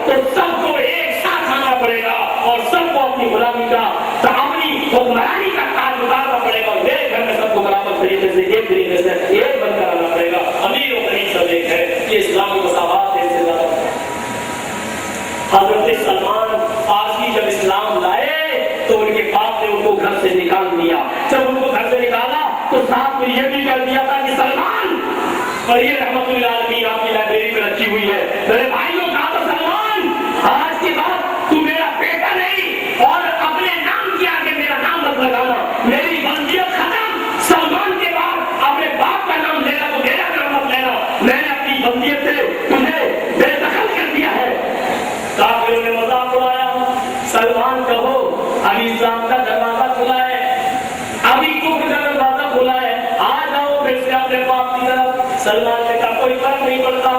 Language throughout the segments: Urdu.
تو سب کو ایک ساتھ آنا پڑے گا اور سب کو اپنی غلامی کا تعاملی حکمرانی کا تاج اتارنا پڑے گا اور میرے گھر میں سب کو برابر طریقے سے ایک بن کر آنا پڑے گا. امیر و غریب سب ایک ہے. یہ اسلامی مساوات ہے. حضرت سلمان فارسی جب اسلام لائے تو ان کے باپ نے ان کو گھر سے نکال دیا. جب ان کو گھر سے نکالا تو ساتھ میں یہ بھی کر دیا تھا کہ سلمان، اور یہ رحمت اللہ علیہ آپ کی لائبریری میں رکھی ہوئی ہے، میرے بھائیوں کہا تو سلمان آج کے بعد تو میرا بیٹا نہیں اور اپنے نام کے آگے میرا نام مت لگانا. میری بندیت ختم. سلمان کے بعد اپنے باپ کا نام لینا تو میرا نام مت لینا. میں نے اپنی بندیت سے تجھے بے دخل کر دیا ہے. کافروں نے مذاق اڑایا. سلمان کہو ابھی اسلام کا دروازہ کھلا ہے، ابھی کفر کا دروازہ کھلا ہے، آ جاؤ پھر سے اپنے باپ کی طرف. سلمان نے کہا کوئی فرق نہیں پڑتا.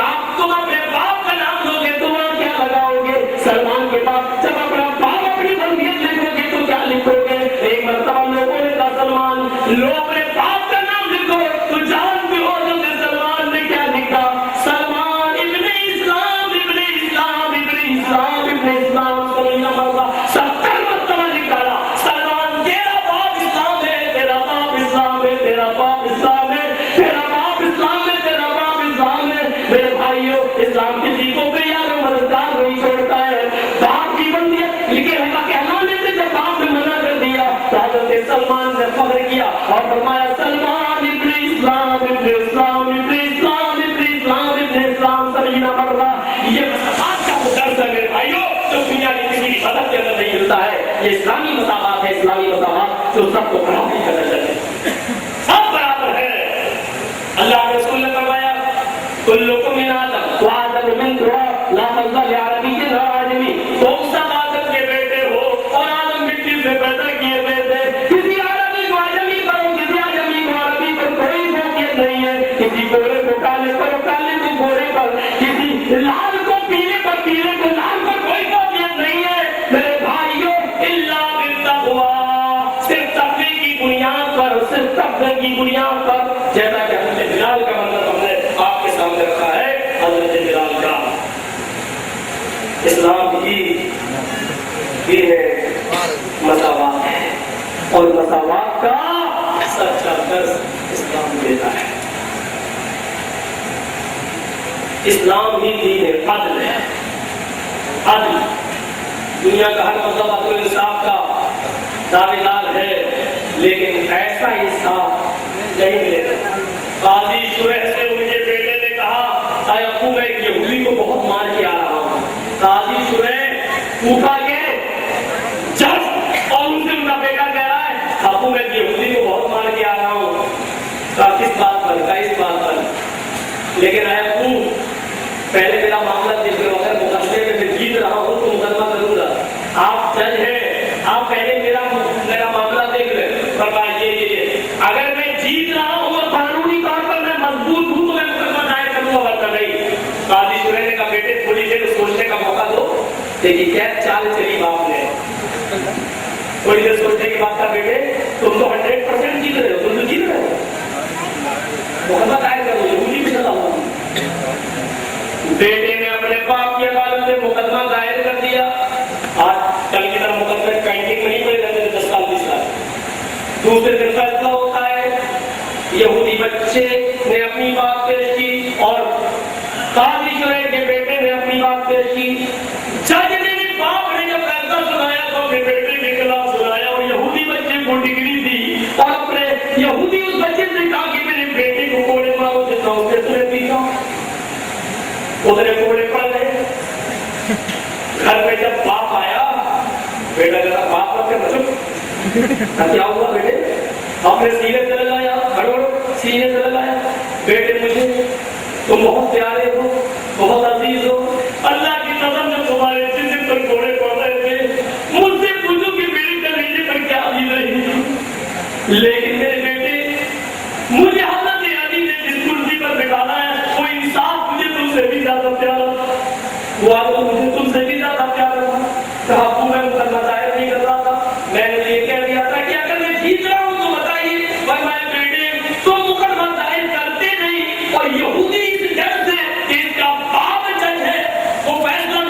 آپ تم اپنے باپ کا نام لو گے تو وہاں کیا لگاؤ گے؟ سلمان کے پاس جب اپنا باپ اپنی بندیت لکھو گے تو کیا لکھو گے؟ ایک مرتبہ لوگوں نے کہا سلمان لو اپنے باپ کا نام لکھو. تو جانتے ہو سلمان نے کیا لکھا؟ سلمان ابن اسلام ابن اسلام ابن اسلام ابن اسلام. سمجھنا پڑتا 70 مرتبہ نکالا. سلمان تیرا باپ اسلام ہے، تیرا باپ اسلام ہے، تیرا باپ اسلام ہے، تیرا باپ اسلام ہے، تیرا باپ اسلام ہے. میرے بھائیوں اسلام کسی کو بھی یار مددگار نہیں چھوڑتا ہے. باپ کی بندیت لکھے ہوگا کہلانے سے جب باپ نے منع کر دیا تو حضرت سلمان نے فخر کیا اور فرمایا سلمان ابن اسلام ابن اسلام ابن اسلام ابن اسلام ابن اسلام. سمجھنا پڑ رہا یہ مساوات کا درس ہے میرے بھائیوں جو دنیا کی کسی بھی مذہب کے اندر نہیں ملتا ہے. یہ اسلامی مساوات ہے. اسلامی مساوات جو سب کو برابری کا نظر ہے، سب برابر ہے. اللہ کے رسول نے فرمایا کلکم من آدم وآدم من تراب لا فضل لعربی ولا عجمی. تم سب آدم کے بیٹے ہو اور آدم مٹی سے پیدا کیے گئے تھے. کسی عربی کو عجمی پر کسی عجمی کو عربی پر کوئی فوقیت نہیں ہے. کسی گورے کو کالے پر کالے کو گورے پر، کسی لال کو پیلے پر پیلے کو لال پر کوئی فوقیت نہیں ہے. میرے بھائیوں الا بالتقوی، صرف تقوی کی بنیاد پر، صرف تقوی کی بنیاد پر. جیسا کہ حضرت بلال کا منظر ہم نے آپ کے سامنے رکھا ہے. حضرت بلال کا اسلام کی دین مساوات ہے اور مساوات کا سچا درس اسلام دیتا ہے. اسلام ہی دین عدل ہے. عدل دنیا کا ہر مذہب عدل انصاف کا دعوے دار ہے لیکن ایسا انصاف نہیں ملے. قاضی شریح سے ان کے بیٹے نے کہا اے ابو میں ایک یہودی کو بہت مار کے آ رہا ہوں. قاضی شریح کوفہ کے جج اور ان سے ان کا بیٹا کہہ رہا ہے ابو میں ایک یہودی کو بہت مار کے آ رہا ہوں. کہا کس بات پر؟ کہا اس بات پر. لیکن اے ابو پہلے میرا معاملہ دیکھ لو، اگر مقدمے میں میں جیت رہا ہوں تو مقدمہ کروں گا. آپ جج ہیں، آپ پہلے میرا معاملہ دیکھ لیں. فرمایا یہ اگر میں جیت رہا ہوں اور قانونی طور پر میں مضبوط ہوں تو میں مقدمہ دائر کروں گا، ورنہ نہیں. قاضی شریح نے کہا بیٹے تھوڑی دیر سوچنے کا موقع دو. لیکن کیا چال چلی باپ نے. تھوڑی دیر سوچنے کے بعد کہا بیٹے تم تو 100% جیت رہے ہو، تم تو جیت رہے ہو، مقدمہ دائر کرو، یہودی بھی چلا ہوں. بیٹے نے اپنے باپ کی عدالت سے مقدمہ دائر کر دیا. آج کل کی طرح مقدمے پینٹنگ میں نہیں پڑے رہتے 10 سال 20 سال. دوسرے دن فیصلہ ہوتا ہے. یہودی بچے نے اپنی بات پیش کی اور قاضی شریح کے بیٹے نے اپنی بات پیش کی. جج نے بھی باپ نے جب فیصلہ سنایا تو اپنے بیٹے کے خلاف سنایا اور یہودی بچے کو ڈگری دی اور اپنے یہودی اس بچے سے کہا کہ میرے بیٹے کو کوڑے مارو جتنا اسے تمہیں پیتا. ادھر کوڑے پڑ گئے. گھر میں جب باپ آیا بیٹا کہا باپ رکھ کے بچو کیا ہوا بیٹے؟ اپنے سینے سے لگایا، کھڑو سینے سے لگایا. بیٹے مجھے تم بہت پیارے ہو، بہت عزیز ہو. اللہ کی قسم جب تمہارے جسم پر کوڑے پڑ رہے تھے مجھ سے پوچھو کہ میری کلیجے پر کیا دی رہی. لیکن میرے بیٹے مجھے حضرت علی نے جس کرسی پر بٹھانا ہے وہ انصاف مجھے تم سے بھی زیادہ پیارا. وہ آدمی مجھے تم سے بھی زیادہ پیارا تھا. کہا ابو میں مقدمہ دائر نہیں کر رہا تھا، میں نے یہ کہہ دیا تھا کہ اگر میں جیت رہا ہوں تو بتائیے. فرمایا بیٹے تم مقدمہ دائر کرتے نہیں اور یہودی اس ڈر سے کہ اس کا باپ جج ہے وہ فیصلہ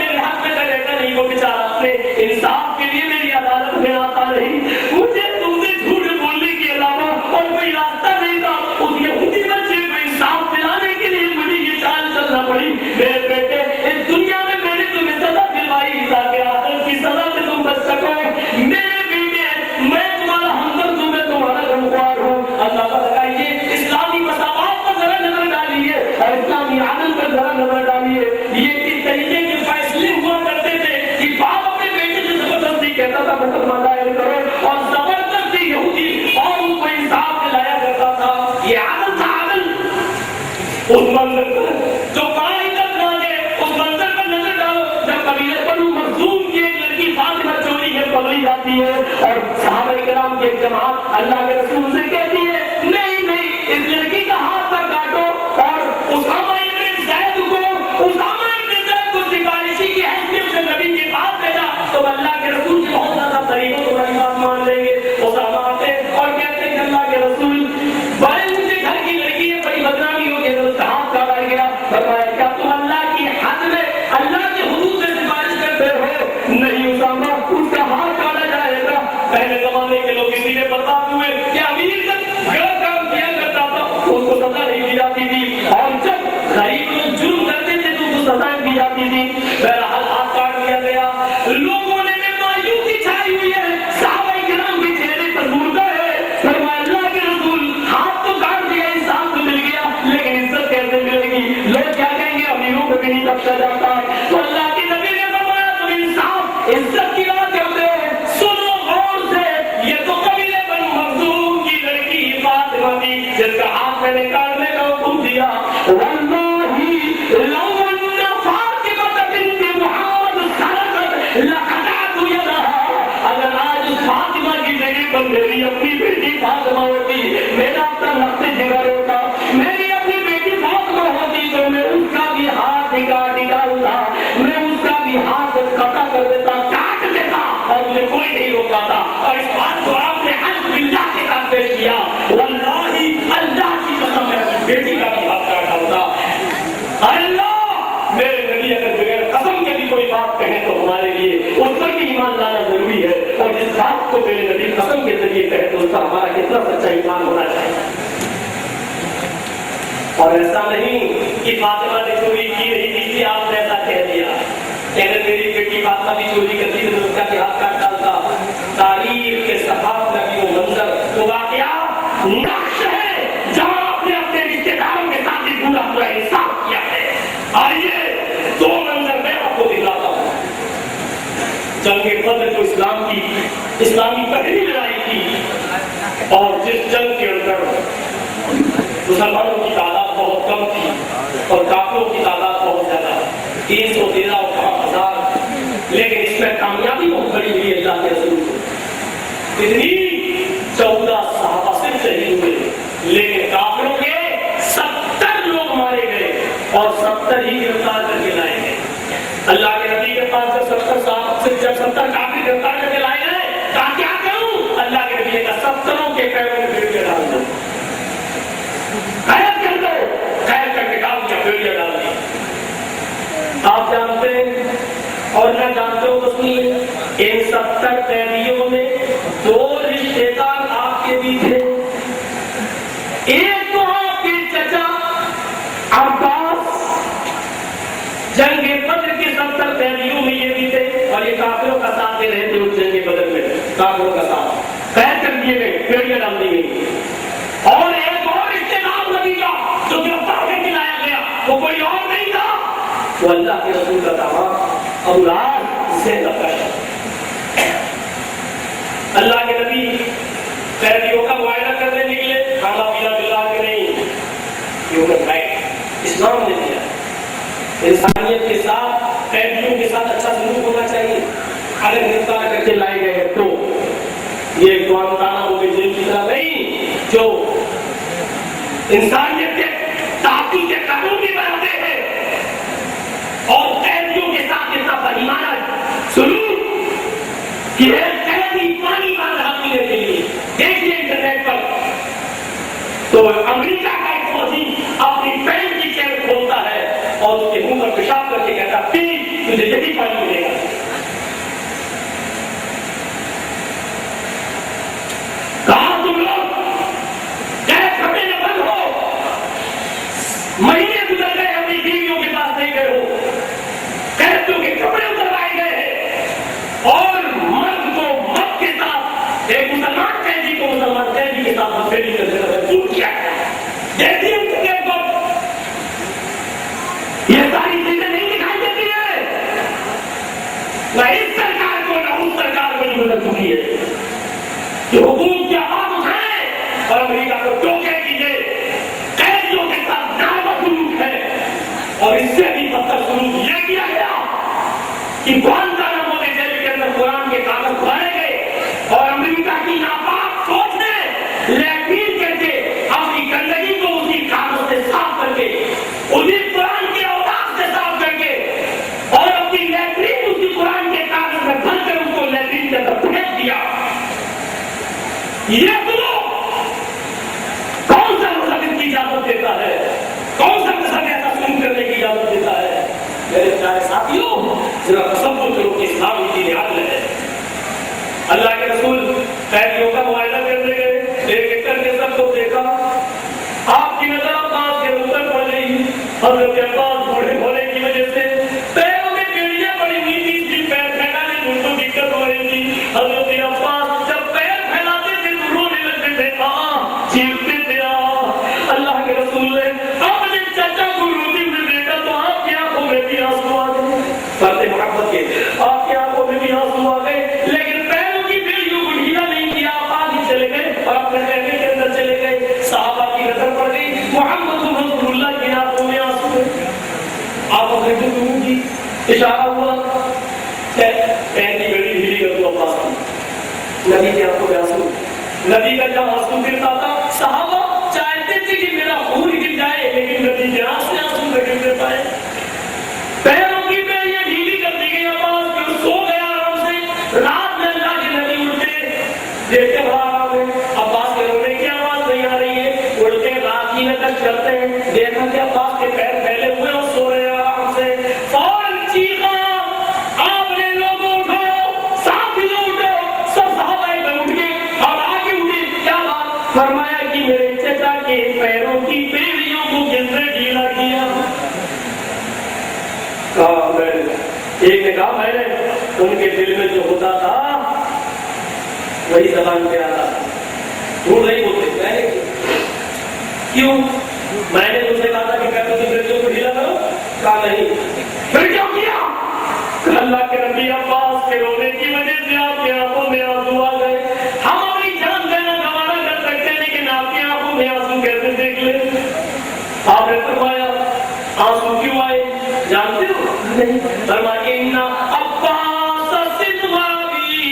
وہ بیچارہ اپنے انصاف کے لیے میری عدالت میں آتا نہیں. مجھے تم سے جھوٹ بولنے کے علاوہ اور کوئی راستہ نہیں تھا. اس یہودی بچے کو انصاف دلانے کے لیے مجھے یہ چال چلنا پڑی. میرے بیٹے اس دنیا میں میں نے تمہیں سزا دلوائی تاکہ آخرت کی سزا سے تم بچ سکو. میرے بیٹے میں تمہارا ہمدرد ہوں, میں تمہارا غمخوار ہوں. اللہ تعالیٰ کا یہ اسلامی مساوات پر ذرا نظر ڈالیے اور اسلامی عدل پر ذرا نظر ڈالیے. یہ کس طریقے کے فیصلے ہوا کرتے تھے کہ باپ اپنے بیٹے سے زبردستی کہتا تھا مقدمہ دائر کرو اور زبردستی یہودی اور ان کو انصاف دلایا کرتا تھا. یہ عدل تھا, عدل. اس منظر پر جو قائد تک نہ گئے اس منظر پر نظر ڈالو جب قبیلہ بنو مخزوم کی ایک لڑکی فاطمہ چوری کے پکڑی جاتی ہے اور صحابہ کرام کی ایک جماعت اللہ کے رسول سے کہتی ہے نہیں نہیں اس لڑکی کا ہاتھ پر کاٹو اور اسامہ ابن زید کو سفارشی کی حیثیت سے نبی کے پاس بھیجا تو اللہ کے رسول کی بہت زیادہ قریب تمہاری بات مان لیں گے. اسامہ آتے اور کہتے ہیں اللہ کے رسول بڑے اونچے گھر کی لڑکی ہے, بڑی بدنامی ہو گئی, تو اس کا ہاتھ کاٹا گیا. فرمایا کیا تم اللہ کی حد میں اللہ کے حدود سے سفارش کرتے ہو؟ نہیں اسامہ, اس کا ہاتھ کاٹا جائے گا. پہلے زمانے کے لوگ اسی لیے برباد ہوئے کہ امیر تک غلط کام کیا کرتا تھا اس کو سزا نہیں دی جاتی تھی, اور جب غریب لوگ جرم کرتے تھے تو اس کو سزائیں دی جاتی تھی. بہرحال ہاتھ کاٹ دیا گیا. لوگوں نے مایوسی چھائی ہوئی ہے, صحابہ کرام کے چہرے پر مردہ ہے. فرمایا اللہ کے رسول ہاتھ تو کاٹ دیا, انسان تو مل گیا, لیکن عزت کیسے ملے گی؟ لوگ کیا کہیں گے امیروں کو بھی نہیں بخشا جاتا. تو اللہ کے نبی نے فرمایا تم انصاف عزت کی بات کرتے ہو, سنو غور سے. یہ تو قبیلہ بنو مخزوم کی لڑکی فاطمہ تھی جس کا ہاتھ میں نے کاٹنے کا حکم دیا. واللہ لو ان فاطمہ بنت محمد سرقت لقطعت یدها. اگر آج فاطمہ کی جگہ پر میری اپنی بیٹی فاطمہ ہوتی, میرا اپنا لفظ جگر ہوتا, میری اپنی بیٹی فاطمہ ہوتی تو میں اس کا بھی ہاتھ نکالتا, میں اس کا بھی ہاتھ قطع کر دیتا, کاٹ دیتا, اور مجھے کوئی نہیں روکا تھا. اور اس بات کو آپ نے حج باللہ کے ساتھ پیش کیا. واللہ اللہ کی قسم میں اپنی بیٹی کا بھی ہاتھ کاٹا ہوتا. اللہ میرے نبی اگر بغیر قسم کے بھی کوئی بات کہیں تو ہمارے لیے اس پر بھی ایمان لانا ضروری ہے, اور جس بات کو میرے نبی قسم کے ذریعے کہے تو اس کا ہمارا کتنا سچا ایمان ہونا چاہیے. اور ایسا نہیں کہ فاطمہ نے چوری کی نہیں تھی کہ آپ نے ایسا کہہ دیا کہ اگر میری بیٹی فاطمہ بھی چوری کرتی تو اس کا بھی ہاتھ کاٹ ڈالتا. تاریخ کے صفحات میں بھی وہ منظر وہ واقعہ نقش ہے جہاں آپ نے اپنے رشتے داروں کے ساتھ بھی پورا پورا انصاف کیا ہے. آئیے دو منظر میں آپ کو دکھاتا ہوں. جنگ بدر جو اسلامی پہلی لڑائی تھی, اور جس جنگ کے اندر مسلمانوں کی تعداد بہت کم تھی اور کافروں کی تعداد بہت زیادہ, 313 اور 1000, لیکن اس میں کامیابی بہت بڑی ہوئی اللہ کے رسول کو. اتنی 14 صحابہ صرف شہید ہوئے, لیکن کافروں کے 70 لوگ مارے گئے اور 70 ہی گرفتار کر کے لائے گئے. اللہ کے نبی کے پاس جب 70 کافر گرفتار کر کے لائے گئے کہا کیا کروں؟ اللہ کے نبی نے کہا 70 کے پیروں میں بیڑیاں ڈال دو, قید کر دو, قید کر کے ڈال دیا, بیڑیاں ڈال دی. آپ جانتے ہیں اور میں جانتے ہوں تو سنیے, ان 70 قیدیوں میں 2 رشتے دار آپ کے بھی تھے. ایک تو آپ کے چچا عباس, جنگ بدر کے 70 قیدیوں میں یہ بھی تھے, اور یہ کافروں کا ساتھ دے رہے تھے اس جنگ بدر میں, کافروں کا ساتھ قید کر دیے گئے, بیڑیاں ڈال دی گئی. اور ایک اور رشتے دار نبی کا جو گرفتار کر کے لایا گیا وہ کوئی اور نہیں تھا, وہ اللہ کے رسول کا داماد ابو لہب زینب کا شخص. اللہ کے نبی قیدیوں کا معائنہ کرنے نکلے, کھانا پینا ملا کے نہیں, ہیومن رائٹ اسلام نے دیا. انسانیت کے ساتھ قیدیوں کے ساتھ اچھا سلوک ہونا چاہیے. اگر گرفتار کر کے لائے گئے تو یہ گوانتانامو کے جیل کی طرح نہیں جو انسانیت کے تحفظ کے قانون بھی بناتے ہیں, اور قیدیوں کے ساتھ اتنا بہیمانہ سلوک کہ ایک قیدی پانی مانگ رہا پینے کے لیے. دیکھیے انٹرنیٹ پر تو امریکہ کا ایک فوجی اپنی پینٹ کی چین کھولتا ہے اور اس کے منہ پر پیشاب کر کے کہتا پی, تجھے یہی پانی ملے گا. نہ اس سرکار کو نہ اس سرکار کو جو مدد چکی ہے. یہ حکومت کی آواز اٹھائے اور امریکہ کو ٹوکے کیجیے. قیدیوں کے ساتھ ناروا سلوک ہے اور اس سے بھی بدتر سلوک یہ کیا گیا کہ گوانتانامو کے جیل کے اندر قرآن کے کاغذ پھاڑے گئے اور امریکہ کی ناپاک سوچ نے لیٹرین کر کے اپنی گندگی کو اسی کاغذ سے صاف کر کے اسی قرآن کے اوراق سے صاف کر کے اور اپنی لیٹرین اسی قرآن کے کاغذ میں بھر کر اس کو لیٹرین کے اندر پھینک دیا. یہ کون سا مذہب اس کی اجازت دیتا ہے؟ کون سا مذہب ایسا سلوک کرنے کی اجازت دیتا ہے؟ میرے پیارے ساتھیوں ذرا تصور کرو کہ اسلام کی نہاد ہے. اللہ کے رسول قیدیوں کا معائنہ کرنے گئے, ایک ایک کر کے سب کو دیکھا. آپ کی نظر عباس کے اوپر پڑ گئی. حضرت عباس بوڑھے ہونے کی وجہ سے پیروں میں بیڑیاں پڑی ہوئی تھی, اس کی پیر پھیلانے میں ان کو دقت ہو رہی تھی. حضرت عباس جب پیر پھیلاتے تھے تو رونے لگتے تھے, چیختے تھے. اللہ کے رسول نے اپنے چچا کو روتے ہوئے دیکھا تو آپ کی آنکھوں میں بھی آنسو آ گئے. فرد محبت کے آپ کی آنکھوں میں بھی آنسو آ گئے, لیکن پیروں کی بیڑیوں کو ڈھیلا نہیں کیا. آپ آگے چلے گئے اور اپنے کہنے کے اندر چلے گئے. صحابہ کی نظر پڑ گئی محمد رسول اللہ کی آنکھوں میں آنسو ہے. آپ اپنے کو دوں گی اشارہ ہوا پیر کی بیڑی ڈھیلی کر دو عباس کی. نبی کی آنکھوں میں آنسو, نبی کا جب آنسو گرتا تھا صحابہ چاہتے تھے کہ میرا خون گر جائے, لیکن نبی کے آنکھ سے آنسو نہ گرنے پائے. پیروں کی بیڑیاں ڈھیلی کر دی گئی. عباس پھر سو گیا آرام سے. رات میں اللہ کے نبی اٹھتے دیکھتے بڑا آرام ہے, عباس کے رونے کی آواز نہیں آ رہی ہے. اٹھتے رات کی میں تک چلتے ہیں, دیکھا کہ عباس کے پیر پھیلے ہوئے اور سو رہے ہیں آرام سے. فوراً چیخا آپ نے لوگوں اٹھو, ساتھیوں اٹھو. سب صحابہ اٹھ گئے اور آگے اٹھے. کیا بات؟ فرمایا کہ میرے چچا کے پیروں کی بیڑیوں کو کس نے ڈھیلا کیا؟ ایک نے کہا میں نے ان کے دل میں جو ہوتا تھا وہی زبان پہ آتا. جھوٹ نہیں بولتے. میں نے کیوں؟ میں نے تم سے کہا تھا کہ پیروں کی بیڑیوں کو ڈھیلا کرو, کہا نہیں. پھر کیا کیا؟ اللہ کے نبی عباس کے رونے کی وجہ سے آپ کی آنکھوں میں آنسو آ گئے. ہم اپنی جان دینا گوارا کر سکتے ہیں, لیکن آپ کی آنکھوں میں آنسو کیسے دیکھ لیں؟ آپ نے فرمایا آنسو کیوں آئے جانتے ہو؟ نہیں. فرمایا اِنَّا عَبَّاسَ سِنْوَابِي,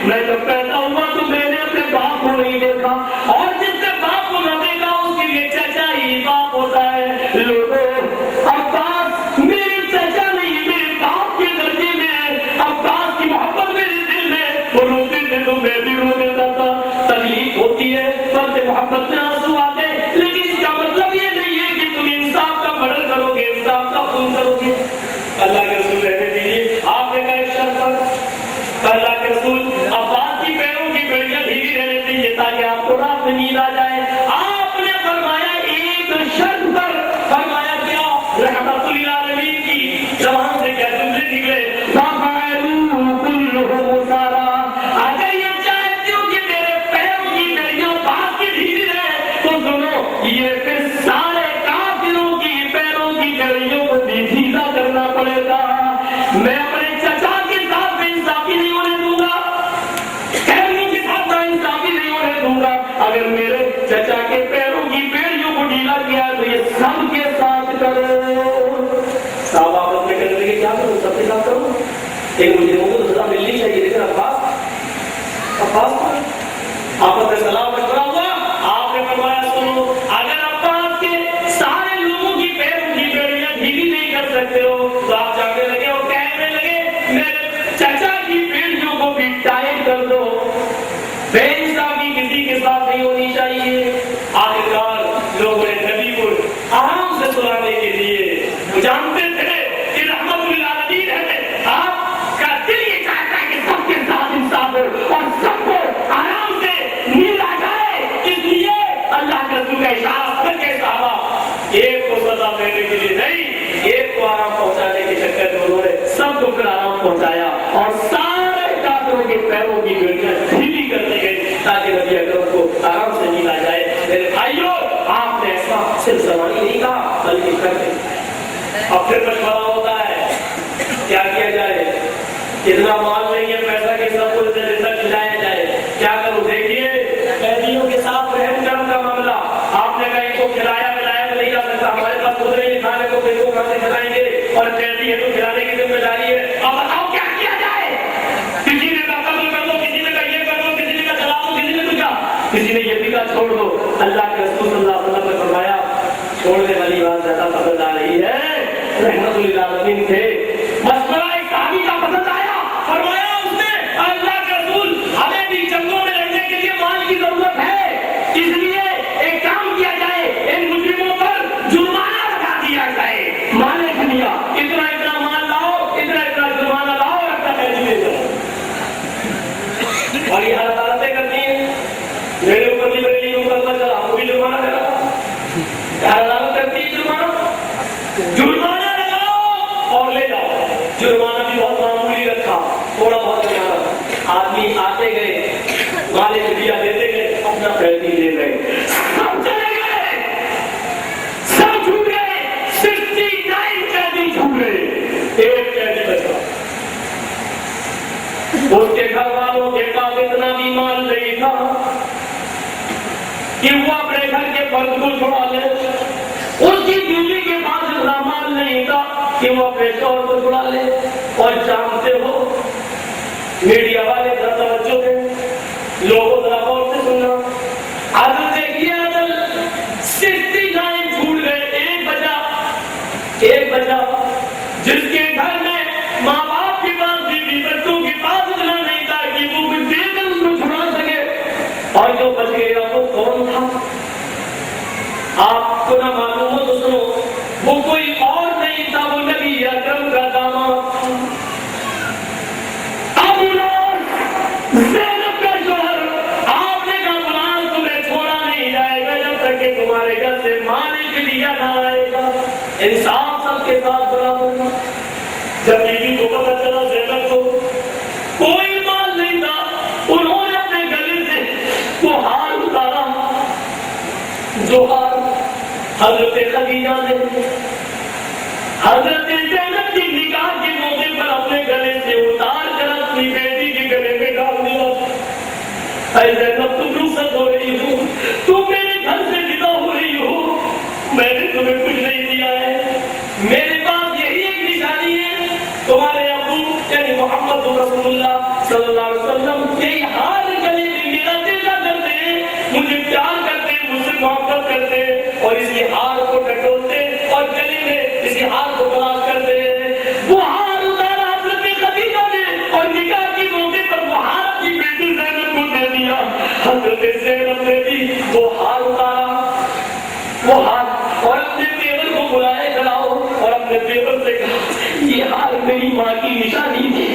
میں جب پیدا ہوا تو میں نے اپنے باپ کو نہیں دیکھا, اور جس نے باپ کو نہ دیکھا اس کے لیے چچا ہی باپ ہوتا ہے. لوگوں عباس میرے چچا نہیں, میرے باپ کے درجے میں ہے. عباس کی محبت میرے دل میں, وہ روتے تھے تو میں بھی رو دیتا تھا. تکلیف ہوتی ہے, فرد محبت میں آنسو آتے, لیکن اس کا مطلب یہ نہیں ہے کہ تم انصاف کا مرڈر کرو گے, انصاف کا خون کرو گے. اللہ کے رسول رہنے دیجیے. آپ نے کہا ایک شرط پر, اللہ کے رسول عباس کی پیروں کی بیڑیاں ڈھیلی رہنے دیجیے تاکہ آپ کو رات میں نیند آ جائے. آپ نے فرمایا ایک شرط پر. فرمایا کیا؟ رحمت للعالمین کی زبان سے کیا جملے نکلے؟ فَفَعَلُوا كُلُّهُمْ سَارًا. اگر یہ چاہتے ہو کہ میرے پیروں کی بیڑیاں عباس کی ڈھیلی رہے تو سنو, یہ پھر سارے کافروں کی پیروں کی بیڑیوں کو بھی ڈھیلا کرنا پڑے گا. میں اپنے چچا کے ساتھ بے انصافی نہیں ہونے دوں گا, قیدیوں کے ساتھ نا انصافی نہیں ہونے دوں گا. اگر میرے چچا کے پیروں کی بیڑیوں کو ڈھیلا کیا تو یہ سب کے ساتھ کرو. صاحب آپ اپنے کہنے لگے کیا کروں, سب کے ساتھ کروں. ایک مجرموں کو تو سزا ملنی چاہیے, لیکن عباس آپس میں سلام مشورہ ہوا. آپ نے فرمایا سنو, اگر عباس کے سارے لوگوں کی پیروں کی بیڑیاں ڈھیلی نہیں کر سکتے ہو تو آپ جانے لگے اور کہنے لگے میرے چچا کی بیڑیوں کو بھی ٹائٹ کر دو. بے انصافی کسی کے ساتھ نہیں ہونی چاہیے. آخرکار لوگوں نے نبی کو آرام سے سلانے کے لیے جانتے تھے کہ رحمت للعالمین ہے, آپ کا دل یہ چاہتا ہے کہ سب کے ساتھ انصاف ہو اور سب کو آرام سے نیند آ جائے. اس لیے اللہ کے رسول کا اشارہ کر کے صحابہ ایک کو سزا دینے کے لیے نہیں, ایک کو آرام پہنچانے کے چکر میں انہوں نے سب کو پھر آرام پہنچایا اور سارے کافروں کے پیروں کی بیڑیاں ڈھیلی کر دی گئی تاکہ نبی اکرم کو آرام سے نیند آ جائے. میرے بھائیوں, آپ نے ایسا صرف زبانی نہیں کہا بلکہ کرتے. اب پھر مشورہ ہوتا ہے کیا کیا جائے. اتنا مال نہیں ہے پیسہ کے سب کو تک کھلایا جائے، کیا کروں؟ دیکھیے قیدیوں کے ساتھ رحم کرم کا معاملہ، آپ نے کہا ان کو کھلایا پلایا تو نہیں جا سکتا، ہمارے پاس خود نہیں کھانے کو پھر کو کہاں سے کھلائیں گے، اور قیدی ہے تو کھلانے کی ذمہ داری ہے، اب بتاؤ کیا کیا جائے؟ کسی نے کہا قتل کر دو، کسی نے کہا یہ کر دو، کسی نے کہا جلا دو، کسی نے کہا کسی نے یہ بھی کہا چھوڑ دو۔ اللہ کے رسول صلی اللہ علیہ وسلم نے فرمایا چھوڑنے والی بات زیادہ پسند آ رہی ہے، رحمت للعالمین تھے، مشورہ ایک صحابی کا پسند آیا، فرمایا اس نے اللہ کے رسول ہمیں بھی جنگوں میں لڑنے کے لیے مال کی ضرورت ہے، اس لیے ایک کام کیا جائے ان مجرموں پر جرمانہ لگا دیا جائے، مال دنیا اتنا مال لاؤ، اتنا جرمانہ لاؤ، رکھتا قیدی لے جاؤ۔ اور یہ حالت عادتیں کرتی ہیں، میرے اوپر بھی میری اوپر چلا وہ بھی جرمانہ لگا، حالات کرتی ہے جرمانہ لگاؤ اور لے جاؤ، جرمانہ بھی بہت معمولی رکھا، تھوڑا بہت زیادہ، آدمی آتے گئے مالے دیا دیتے گئے، اپنا قیدی لے گئے، سب چلے گئے، سب چھوٹ گئے، 69 قیدی چھوٹ گئے، ایک قیدی بچا، اس کے گھر والوں کے پاس اتنا بھی مال نہیں تھا کہ وہ اپنے گھر کے فرد کو چھوڑا لے، اس کی بیوی کے پاس اتنا مال نہیں تھا کہ وہ اپنے شوہر کو چھوڑا لے۔ اور جانتے ہو میڈیا والے ذرا توجہ دیں، لوگوں ذرا غور سے سننا، عدل دیکھیے، عدل 69 چھوٹ گئے، ایک بچا جس کے گھر میں ماں باپ کے پاس بیوی بچوں کے پاس اتنا نہیں تھا کہ وہ کچھ دے کر اس کو چھڑا سکے، اور جو بچ گیا وہ کون تھا؟ آپ کو نہ معلوم ہو تو سنو، وہ کوئی اور نہیں تھا، وہ نبی اکرم کا داماد ابو لہب، زینب کا شوہر۔ آپ نے کہا غلام تمہیں چھوڑا نہیں جائے گا جب تک کہ تمہارے گھر سے مالک لیا نہ آئے گا، انصاف سب کے ساتھ برابر۔ جب بیوی کو پتہ چلا زینب کو کوئی مال نہیں تھا، انہوں نے اپنے گلے سے وہ ہار اتارا، جو ہار حضرت خدیجہ نے حضرت زینب کی نکاح کے موقع پر اپنے گلے سے اتار کر اپنی بیٹی کے گلے میں ڈال دیا۔ اے زینب تم رخصت ہو رہی ہو، تم میرے گھر سے جدا ہو رہی ہو، میں نے تمہیں کچھ نہیں دیا ہے، میرے پاس یہی ایک نشانی ہے، تمہارے ابو یعنی محمد رسول اللہ صلی اللہ علیہ وسلم یہی ہار گلے میں میرا دل کرتے ہیں، مجھے پیار کرتے ہیں، مجھ سے محبت کرتے ہیں، اور اس کے ہار کو ٹٹولتے اور گلے میں اس کے ہار کو تلاش کرتے ہیں۔ وہ ہار اتارا حضرت خدیجہ نے، اور نکاح کے موقع پر وہ ہار اپنی بیٹی زینب کو دے دیا۔ حضرت زینب نے بھی وہ ہار اتارا، وہ ہار، اور اپنے پیغمبر کو بلائے کھلاؤ، اور اپنے پیغمبر سے کہا یہ ہار میری ماں کی نشانی تھی،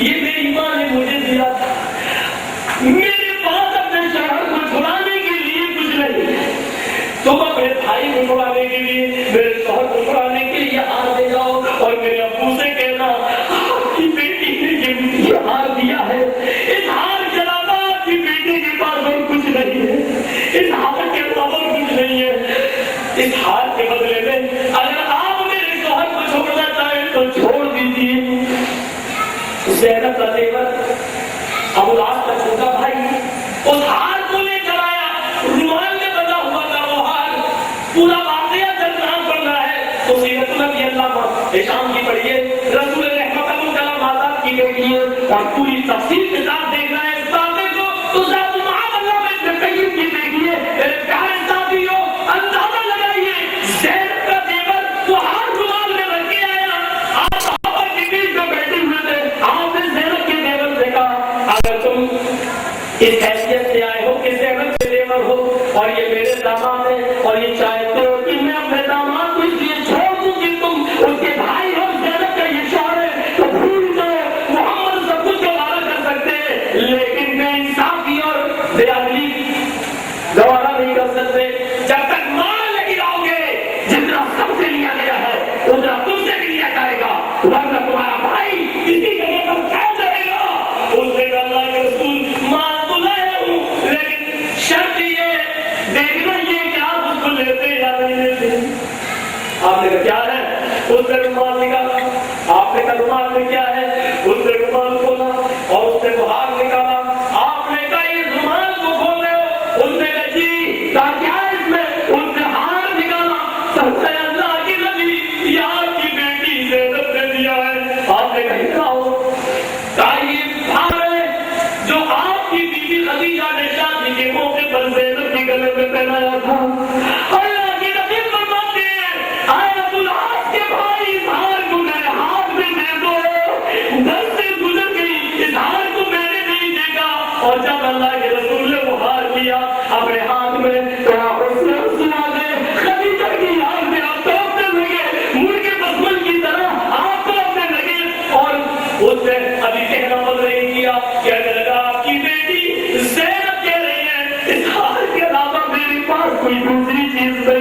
یہ میری ماں نے مجھے دیا تھا، میرے پاس اپنے شوہر کو چھڑانے کے لیے کچھ نہیں، تم اپنے بھائی کو چھڑانے کے لیے، میرے شوہر کو چھڑانے کے لیے ہار دے جاؤ، اور میرے ابو سے کہنا آپ کی بیٹی نے یہ ہار دیا ہے، اس ہار کے علاوہ آپ کی بیٹی کے پاس اور کچھ نہیں ہے، اس ہار کے علاوہ کچھ نہیں ہے، اس ہار کے بدلے میں اگر آپ میرے شوہر کو چھوڑنا چاہیں تو چھوڑ دیجیے۔ زینب کا دیور ابو لہب کا چھوٹا بھائی اس ہار کو لے کر آیا، رومال میں بندھا ہوا تھا وہ ہار، پورا واقعہ درمیان پڑ رہا ہے تو سیرت نبی اللہ شام کی پڑھیے، رسول رحمت اللہ آزاد کی گئی ہے، اور پوری تفصیل کے ساتھ دیکھنا ہے اس واقعے کو، تو ذات معاذ اللہ میں ابن قیم کی دیکھیے، میرے پیارے ساتھیوں اندازہ لگائیے، زینب کا دیور وہ ہار رومال میں رکھ کے آیا، آپ صحابہ کے بیچ میں بیٹھے ہوئے تھے، آپ نے زینب کے دیور سے کہا اگر تم اس حیثیت سے آئے ہو کہ زینب کے دیور ہو اور یہ میرے داماد ہے، اور یہ چاہتے ہو کہ میں اپنے داماد کو اس لیے چھوڑ دوں کہ تم اس کے بھائی ہو، زینب کا یہ شوہر ہے، تو بھول جاؤ، محمد سب کچھ گوارا کر سکتے ہیں، لیکن بے انصافی اور بے عدلی گوارا نہیں کر سکتے، جب تک مال نہیں لاؤ گے جتنا سب سے لیا گیا ہے اتنا تم سے بھی لیا جائے گا، ورنہ تمہارا بھائی اسی جگہ پر قید رہے گا۔ اس نے کہا اللہ کے رسول مال تو لایا ہوں، لیکن شرط یہ دیکھنا یہ کہ آپ اس کو لیتے یا نہیں لیتے۔ آپ نے کہا کیا ہے؟ اس نے رومال نکالا، آپ نے کہا رومال میں کیا ہے؟ اس نے رومال پر زینب کی گلے میں پہنایا تھا. اللہ کے نبی فرماتے ہیں آیت العاص کے بھائی اظہار کو میرے ہاتھ میں دے دو. 10 سے گزر گئی, اظہار کو میں نے نہیں دیکھا. اور جب اللہ کے رسول نے وہ ہار لیا اپنے ہاتھ میں تو حسن سنا دے خدیجہ کی یاد میں آپ توڑنے لگے, مڑ کے بسمل کی طرح آپ توڑنے لگے. اور اس نے ابھی کہنا بند نہیں کیا, کہنے لگا آپ کی بیٹی زینب کہہ رہی ہے اظہار کے علاوہ میرے پاس کوئی دوسری چیز نہیں